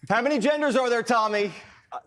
How many genders are there, Tommy?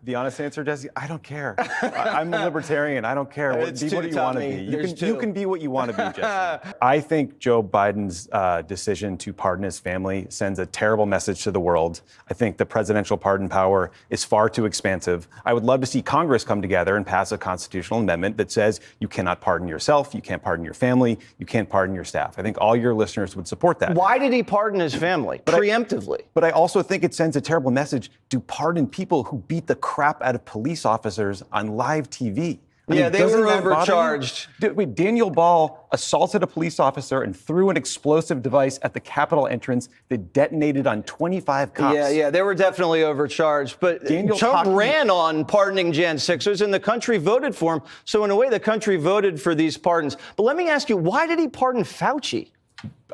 The honest answer, Jesse, I don't care. I'm a libertarian. I don't care. Be what you want to be. You can be what you want to be, Jesse. I think Joe Biden's decision to pardon his family sends a terrible message to the world. I think the presidential pardon power is far too expansive. I would love to see Congress come together and pass a constitutional amendment that says you cannot pardon yourself, you can't pardon your family, you can't pardon your staff. I think all your listeners would support that. Why did he pardon his family? Preemptively. But I also think it sends a terrible message to pardon people who beat the crap out of police officers on live TV. Yeah, they were overcharged. Wait, Daniel Ball assaulted a police officer and threw an explosive device at the Capitol entrance that detonated on 25 cops. Yeah, they were definitely overcharged. But Trump ran on pardoning Jan 6ers, and the country voted for him. So in a way, the country voted for these pardons. But let me ask you, why did he pardon Fauci?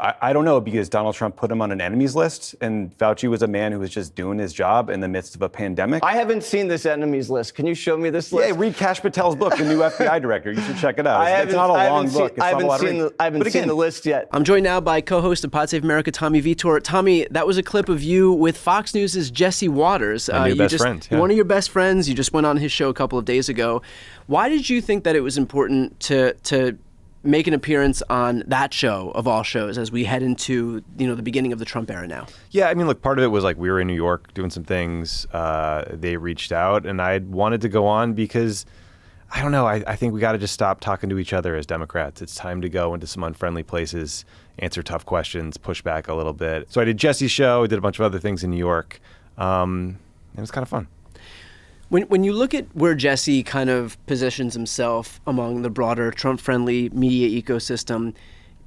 I don't know, because Donald Trump put him on an enemies list, and Fauci was a man who was just doing his job in the midst of a pandemic. I haven't seen this enemies list. Can you show me this list? Yeah, read Kash Patel's book, The New FBI Director. You should check it out. It's not a long book. I haven't seen the list yet. I'm joined now by co-host of Pod Save America, Tommy Vietor. Tommy, that was a clip of you with Fox News' Jesse Waters. My new best friend. Yeah. One of your best friends. You just went on his show a couple of days ago. Why did you think that it was important to make an appearance on that show of all shows as we head into, the beginning of the Trump era now? Yeah, I mean, look, part of it was like we were in New York doing some things. They reached out, and I wanted to go on because, I don't know, I think we got to just stop talking to each other as Democrats. It's time to go into some unfriendly places, answer tough questions, push back a little bit. So I did Jesse's show, I did a bunch of other things in New York. It was kind of fun. When you look at where Jesse kind of positions himself among the broader Trump-friendly media ecosystem,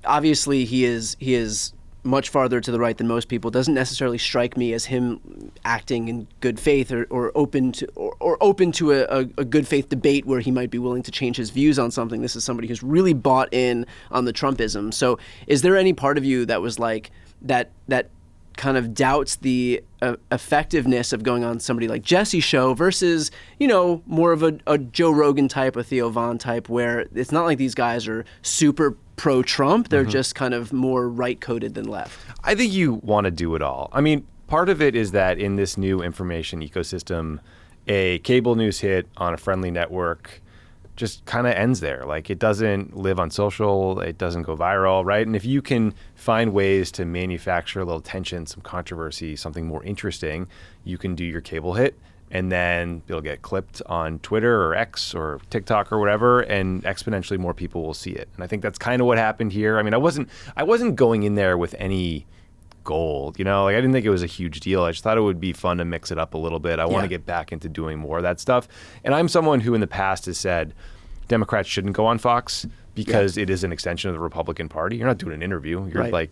obviously he is much farther to the right than most people. Doesn't necessarily strike me as him acting in good faith or open to a good faith debate where he might be willing to change his views on something. This is somebody who's really bought in on the Trumpism. So is there any part of you that was like that kind of doubts the effectiveness of going on somebody like Jesse's show versus, more of a Joe Rogan type, a Theo Von type, where it's not like these guys are super pro-Trump. They're just kind of more right-coded than left. I think you want to do it all. I mean, part of it is that in this new information ecosystem, a cable news hit on a friendly network just kind of ends there. Like, it doesn't live on social, it doesn't go viral, right? And if you can find ways to manufacture a little tension, some controversy, something more interesting, you can do your cable hit, and then it'll get clipped on Twitter or X or TikTok or whatever, and exponentially more people will see it. And I think that's kind of what happened here. I mean, I wasn't going in there with any goal, I didn't think it was a huge deal. I just thought it would be fun to mix it up a little bit. I want to get back into doing more of that stuff. And I'm someone who in the past has said Democrats shouldn't go on Fox because it is an extension of the Republican Party. You're not doing an interview. You're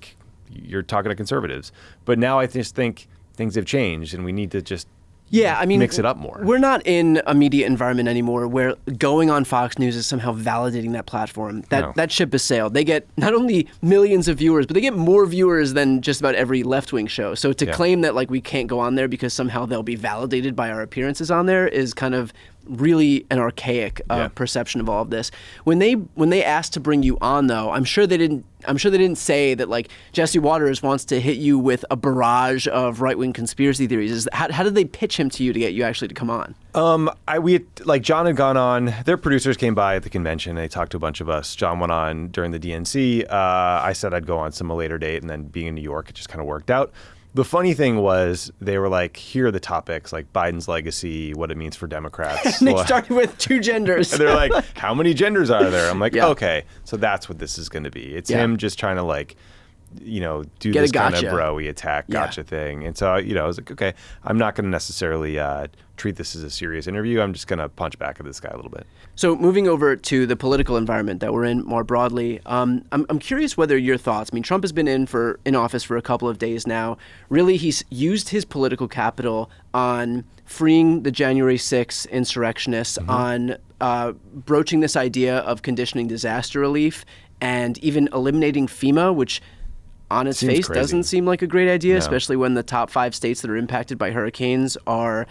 you're talking to conservatives. But now I just think things have changed and we need to just mix it up more. We're not in a media environment anymore where going on Fox News is somehow validating that platform. That ship has sailed. They get not only millions of viewers, but they get more viewers than just about every left-wing show. So to claim that we can't go on there because somehow they'll be validated by our appearances on there is kind of really an archaic perception of all of this. When they asked to bring you on, though, I'm sure they didn't say that Jesse Waters wants to hit you with a barrage of right-wing conspiracy theories. How did they pitch him to you to get you actually to come on? John had gone on. Their producers came by at the convention. They talked to a bunch of us. John went on during the DNC. I said I'd go on some later date, and then being in New York, it just kind of worked out. The funny thing was they were like, here are the topics, like Biden's legacy, what it means for Democrats. And they started with 2 genders. And they're like, how many genders are there? I'm like, okay, so that's what this is going to be. It's him just trying to do get this gotcha. kind of bro-y attack gotcha thing. And so, I was like, okay, I'm not going to necessarily treat this as a serious interview. I'm just going to punch back at this guy a little bit. So moving over to the political environment that we're in more broadly, I'm curious whether your thoughts, Trump has been in office for a couple of days now. Really, he's used his political capital on freeing the January 6th insurrectionists, on broaching this idea of conditioning disaster relief, and even eliminating FEMA, which on its face crazy. Doesn't seem like a great idea, especially when the top 5 states that are impacted by hurricanes are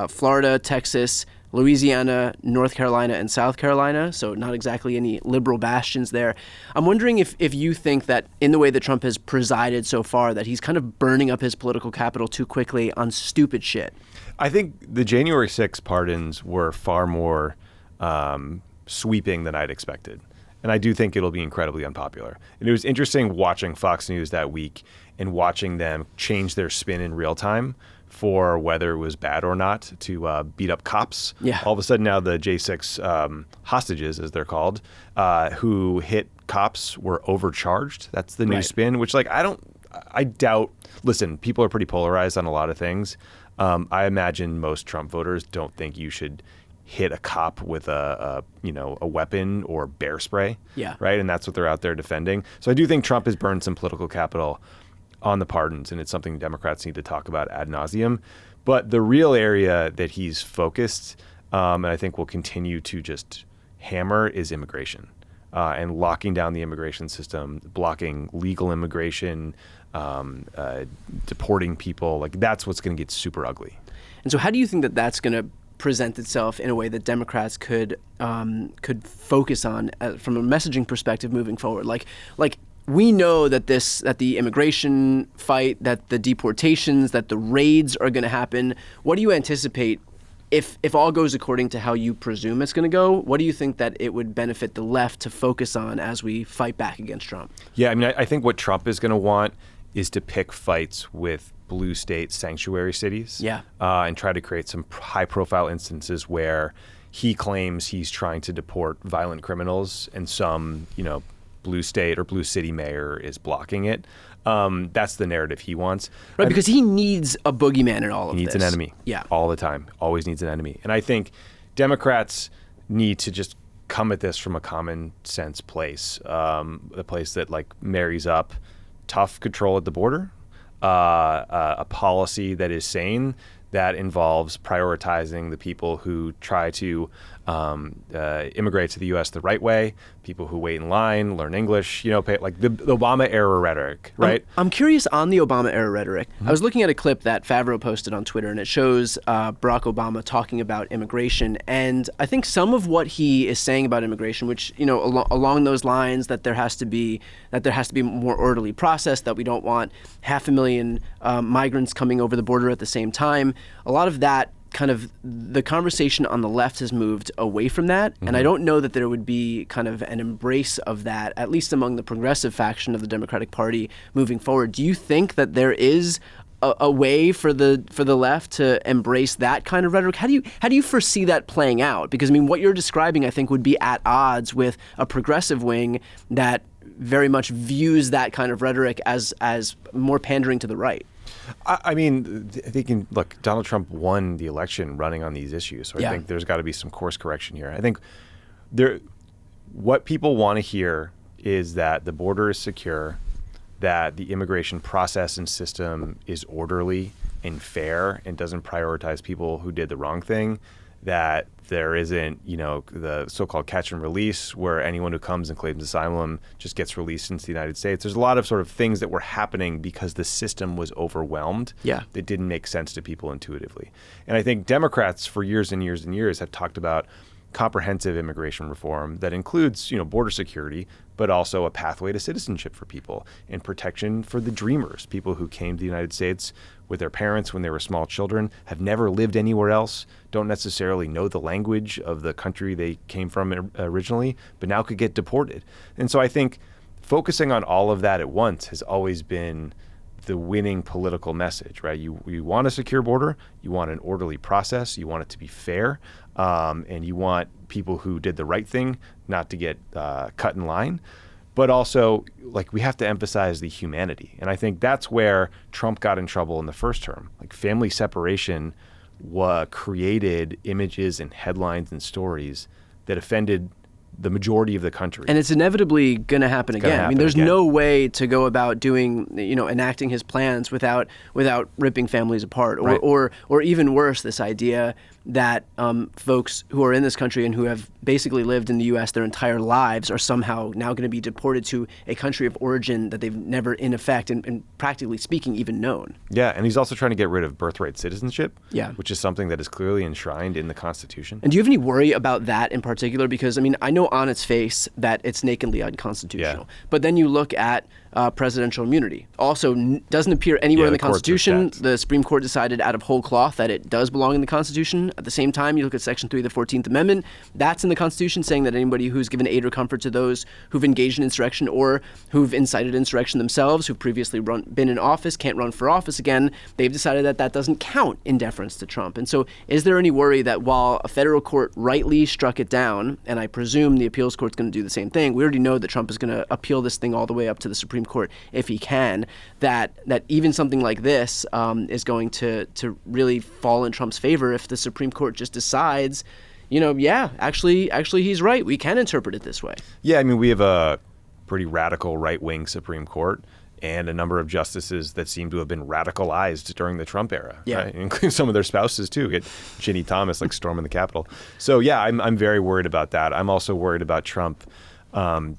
Florida, Texas, Louisiana, North Carolina, and South Carolina, so not exactly any liberal bastions there. I'm wondering if you think that in the way that Trump has presided so far, that he's kind of burning up his political capital too quickly on stupid shit. I think the January 6th pardons were far more sweeping than I'd expected. And I do think it'll be incredibly unpopular. And it was interesting watching Fox News that week and watching them change their spin in real time for whether it was bad or not to beat up cops. Yeah. All of a sudden now the J6 hostages, as they're called, who hit cops were overcharged. That's the new spin, which I doubt, listen, people are pretty polarized on a lot of things. I imagine most Trump voters don't think you should hit a cop with a weapon or bear spray. Yeah. Right. And that's what they're out there defending. So I do think Trump has burned some political capital on the pardons, and it's something Democrats need to talk about ad nauseum. But the real area that he's focused, and I think will continue to just hammer, is immigration and locking down the immigration system, blocking legal immigration, deporting people. Like, that's what's going to get super ugly. And so how do you think that that's going to present itself in a way that Democrats could focus on from a messaging perspective moving forward? Like we know that the immigration fight, that the deportations, that the raids are going to happen. What do you anticipate if all goes according to how you presume it's going to go? What do you think that it would benefit the left to focus on as we fight back against Trump? Yeah, I mean, I think what Trump is going to want is to pick fights with blue state sanctuary cities, and try to create some high-profile instances where he claims he's trying to deport violent criminals, and some, blue state or blue city mayor is blocking it. That's the narrative he wants, right? Because he needs a boogeyman in all of this. He needs an enemy, all the time. Always needs an enemy, and I think Democrats need to just come at this from a common sense place, a place that marries up tough control at the border. A policy that is sane, that involves prioritizing the people who try to immigrate to the U.S. the right way, people who wait in line, learn English, pay, the Obama-era rhetoric, right? I'm curious on the Obama-era rhetoric. I was looking at a clip that Favreau posted on Twitter, and it shows Barack Obama talking about immigration. And I think some of what he is saying about immigration, which, along those lines, that there has to be a more orderly process, that we don't want 500,000 migrants coming over the border at the same time. A lot of that, kind of the conversation on the left has moved away from that. And I don't know that there would be kind of an embrace of that, at least among the progressive faction of the Democratic Party moving forward. Do you think that there is a way for the left to embrace that kind of rhetoric? How do you foresee that playing out? Because what you're describing, I think, would be at odds with a progressive wing that very much views that kind of rhetoric as more pandering to the right. I mean, Donald Trump won the election running on these issues. So I think there's got to be some course correction here. I think what people want to hear is that the border is secure, that the immigration process and system is orderly and fair and doesn't prioritize people who did the wrong thing, that there isn't, the so-called catch and release where anyone who comes and claims asylum just gets released into the United States. There's a lot of sort of things that were happening because the system was overwhelmed that didn't make sense to people intuitively. And I think Democrats for years and years and years have talked about comprehensive immigration reform that includes, border security, but also a pathway to citizenship for people and protection for the dreamers, people who came to the United States with their parents when they were small children, have never lived anywhere else, don't necessarily know the language of the country they came from originally, but now could get deported. And so I think focusing on all of that at once has always been the winning political message, right? You want a secure border, you want an orderly process, you want it to be fair, and you want people who did the right thing not to get cut in line. But also, we have to emphasize the humanity. And I think that's where Trump got in trouble in the first term. Family separation created images and headlines and stories that offended the majority of the country. And it's inevitably going to happen again. There's no way to go about doing, enacting his plans without ripping families apart, or even worse, this idea that folks who are in this country and who have basically lived in the U.S. their entire lives are somehow now going to be deported to a country of origin that they've never, in effect, and practically speaking, even known. Yeah, and he's also trying to get rid of birthright citizenship, yeah, which is something that is clearly enshrined in the Constitution. And do you have any worry about that in particular? Because, I mean, I know on its face that it's nakedly unconstitutional. Yeah. But then you look at presidential immunity. Also, doesn't appear anywhere in the Constitution. The Supreme Court decided out of whole cloth that it does belong in the Constitution. At the same time, you look at Section 3 of the 14th Amendment. That's in the Constitution, saying that anybody who's given aid or comfort to those who've engaged in insurrection or who've incited insurrection themselves, who've previously been in office, can't run for office again. They've decided that that doesn't count in deference to Trump. And so is there any worry that while a federal court rightly struck it down, and I presume the appeals court's going to do the same thing, we already know that Trump is going to appeal this thing all the way up to the Supreme Court if he can, that even something like this is going to really fall in Trump's favor if the Supreme Court just decides, actually he's right. We can interpret it this way. Yeah, I mean, we have a pretty radical right-wing Supreme Court and a number of justices that seem to have been radicalized during the Trump era, right? Including some of their spouses too, get Ginny Thomas like storming the Capitol. So yeah, I'm very worried about that. I'm also worried about Trump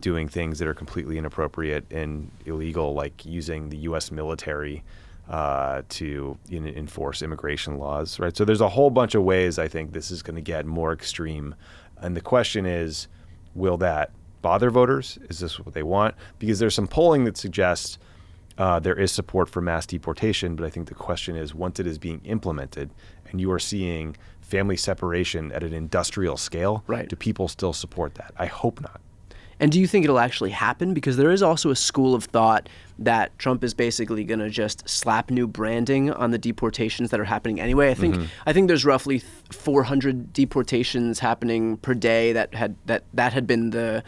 doing things that are completely inappropriate and illegal, like using the U.S. military to enforce immigration laws, right? So there's a whole bunch of ways I think this is going to get more extreme. And the question is, will that bother voters? Is this what they want? Because there's some polling that suggests there is support for mass deportation, but I think the question is, once it is being implemented and you are seeing family separation at an industrial scale, right, do people still support that? I hope not. And do you think it'll actually happen? Because there is also a school of thought that Trump is basically going to just slap new branding on the deportations that are happening anyway. I think there's roughly 400 deportations happening per day that had been the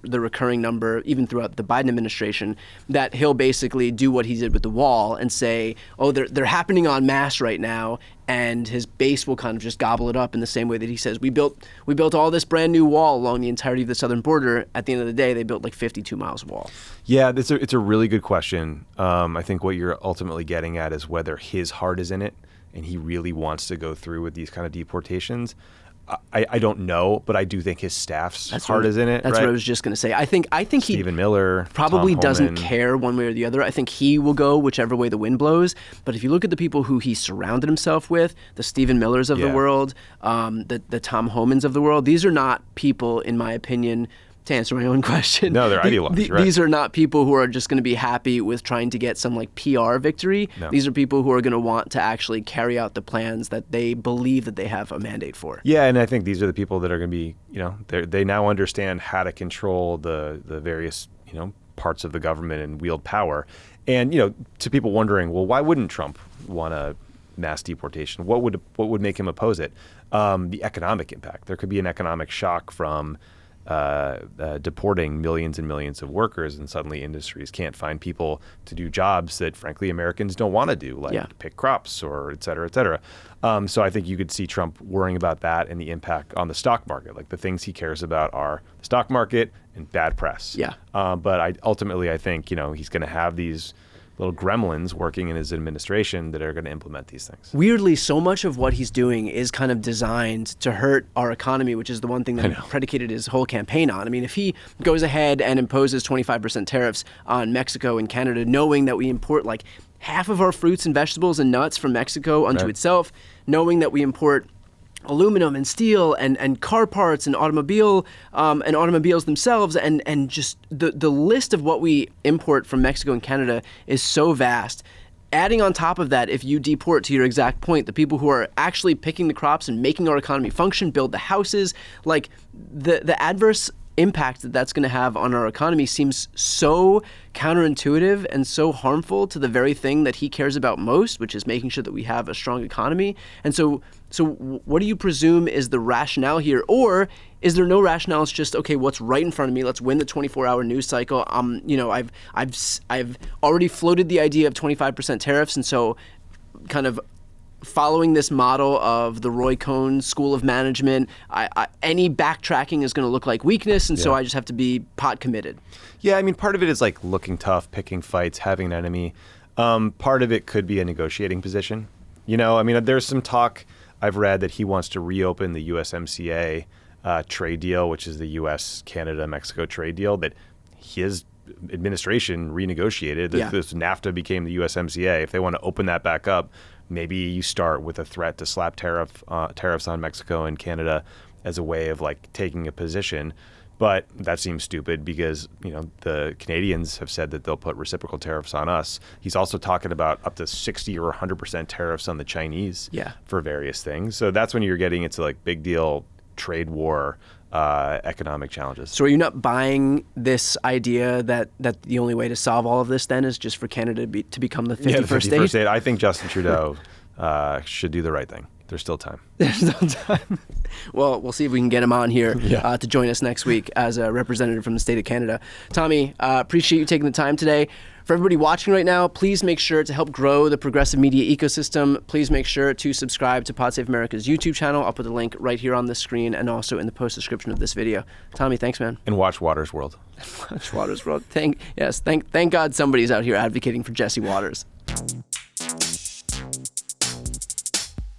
recurring number even throughout the Biden administration. That he'll basically do what he did with the wall and say, oh, they're happening en masse right now, and his base will kind of just gobble it up in the same way that he says we built all this brand new wall along the entirety of the southern border. At the end of the day, they built like 52 miles of wall. Yeah, it's a really good question. I think what you're ultimately getting at is whether his heart is in it and he really wants to go through with these kind of deportations. I don't know, but I do think his staff's heart is in it. That's right? What I was just going to say. I think Stephen Miller probably Tom doesn't Homan. care one way or the other. I think he will go whichever way the wind blows. But if you look at the people who he surrounded himself with, the Stephen Millers of the world, the Tom Homans of the world, these are not people, in my opinion, to answer my own question. No, they're ideologues, right? These are not people who are just going to be happy with trying to get some like PR victory. No. These are people who are going to want to actually carry out the plans that they believe that they have a mandate for. Yeah, and I think these are the people that are going to be, they now understand how to control the various, parts of the government and wield power. And, to people wondering, well, why wouldn't Trump want a mass deportation? What would make him oppose it? The economic impact. There could be an economic shock from deporting millions and millions of workers, and suddenly industries can't find people to do jobs that, frankly, Americans don't want to do, like pick crops or et cetera, et cetera. So I think you could see Trump worrying about that and the impact on the stock market. Like the things he cares about are the stock market and bad press. Yeah. But I think, he's going to have these little gremlins working in his administration that are going to implement these things. Weirdly, so much of what he's doing is kind of designed to hurt our economy, which is the one thing that he predicated his whole campaign on. I mean, if he goes ahead and imposes 25% tariffs on Mexico and Canada, knowing that we import like half of our fruits and vegetables and nuts from Mexico unto itself, knowing that we import aluminum and steel and car parts and automobiles themselves, and just the list of what we import from Mexico and Canada is so vast. Adding on top of that, if you deport, to your exact point, the people who are actually picking the crops and making our economy function, build the houses, like the adverse impact that that's going to have on our economy seems so counterintuitive and so harmful to the very thing that he cares about most, which is making sure that we have a strong economy. And so what do you presume is the rationale here? Or is there no rationale? It's just, okay, what's right in front of me? Let's win the 24-hour news cycle. I've already floated the idea of 25% tariffs, and so kind of following this model of the Roy Cohn School of Management, any backtracking is going to look like weakness, and so I just have to be pot committed. Yeah, I mean, part of it is like looking tough, picking fights, having an enemy. Part of it could be a negotiating position. You know, I mean, there's some talk I've read that he wants to reopen the USMCA trade deal, which is the U.S., Canada, Mexico trade deal that his administration renegotiated. This NAFTA became the USMCA. If they want to open that back up, maybe you start with a threat to slap tariffs on Mexico and Canada as a way of like taking a position. But that seems stupid because, you know, the Canadians have said that they'll put reciprocal tariffs on us. He's also talking about up to 60 or 100% tariffs on the Chinese for various things. So that's when you're getting into like big deal trade war economic challenges. So are you not buying this idea that the only way to solve all of this then is just for Canada to become the 51st state? I think Justin Trudeau should do the right thing. There's still time. There's still time. Well, we'll see if we can get him on here to join us next week as a representative from the state of Canada. Tommy, appreciate you taking the time today. For everybody watching right now, please make sure to help grow the progressive media ecosystem. Please make sure to subscribe to Pod Save America's YouTube channel. I'll put the link right here on the screen and also in the post description of this video. Tommy, thanks, man. And watch Waters World. Watch Waters World. Thank God somebody's out here advocating for Jesse Waters.